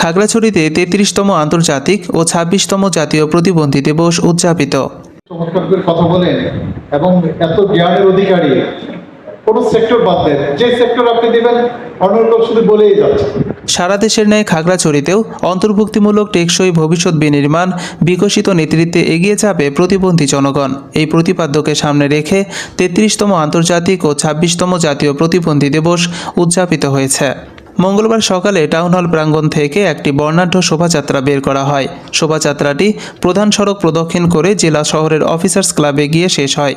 খাগড়াছড়িতে ৩৩তম আন্তর্জাতিক ও ২৬তম জাতীয় প্রতিবন্ধী দিবস উদযাপিত। চমৎকার করে কথা বলেন এবং এত জ্ঞানের অধিকারী, কোন সেক্টর বাদ দেন, যে সেক্টর আপনি দিবেন অন্য শুধু বলেই যাচ্ছে। সারা দেশের ন্যায় খাগড়াছড়িতেও অন্তর্ভুক্তিমূলক টেকসই ভবিষ্যৎ বিনির্মাণ বিকশিত নেতৃত্বে এগিয়ে যাবে প্রতিবন্ধী জনগণ। এই প্রতিপাদ্যকে সামনে রেখে ৩৩তম আন্তর্জাতিক ও ২৬তম জাতীয় প্রতিবন্ধী দিবস উদযাপিত হয়েছে। মঙ্গলবার সকালে টাউন হল প্রাঙ্গণ থেকে একটি বর্ণাঢ্য শোভাযাত্রা বের করা হয়। শোভাযাত্রাটি প্রধান সড়ক প্রদক্ষিণ করে জেলা শহরের অফিসার্স ক্লাবে গিয়ে শেষ হয়।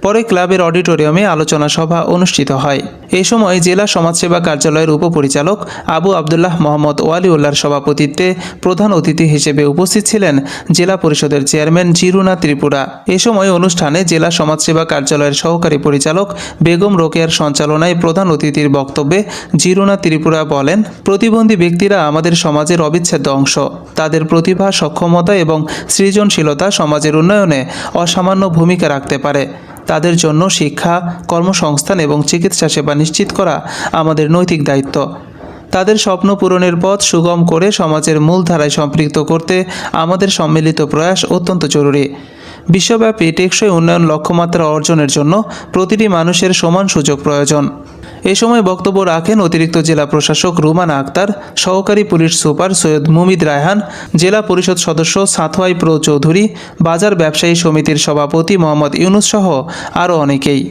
পরে ক্লাবের অডিটোরিয়ামে আলোচনা সভা অনুষ্ঠিত হয়। এ সময় জেলা সমাজসেবা কার্যালয়ের উপপরিচালক আবু আবদুল্লাহ মোহাম্মদ ওয়ালিউল্লাহর সভাপতিত্বে প্রধান অতিথি হিসেবে উপস্থিত ছিলেন জেলা পরিষদের চেয়ারম্যান জিরুনা ত্রিপুরা। এ সময় অনুষ্ঠানে জেলা সমাজসেবা কার্যালয়ের সহকারী পরিচালক বেগম রোকেয়ার সঞ্চালনায় প্রধান অতিথির বক্তব্যে জিরুনা ত্রিপুরা বলেন, প্রতিবন্ধী ব্যক্তিরা আমাদের সমাজের অবিচ্ছেদ্য অংশ। তাদের প্রতিভা, সক্ষমতা এবং সৃজনশীলতা সমাজের উন্নয়নে অসামান্য ভূমিকা রাখতে পারে। তাদের জন্য শিক্ষা, কর্মসংস্থান এবং চিকিৎসা সেবা নিশ্চিত করা আমাদের নৈতিক দায়িত্ব। তাদের স্বপ্ন পূরণের পথ সুগম করে সমাজের মূলধারায় সম্পৃক্ত করতে আমাদের সম্মিলিত প্রয়াস অত্যন্ত জরুরি। বিশ্বব্যাপী টেকসই উন্নয়ন লক্ষ্যমাত্রা অর্জনের জন্য প্রতিটি মানুষের সমান সুযোগ প্রয়োজন। এ সময় বক্তব্য রাখেন অতিরিক্ত জেলা প্রশাসক রুমানা আক্তার, সহকারী পুলিশ সুপার সৈয়দ মুমিদ রায়হান, জেলা পরিষদ সদস্য সাথওয়াই প্রো চৌধুরী, বাজার ব্যবসায়ী সমিতির সভাপতি মোহাম্মদ ইউনুস সহ আরও অনেকেই।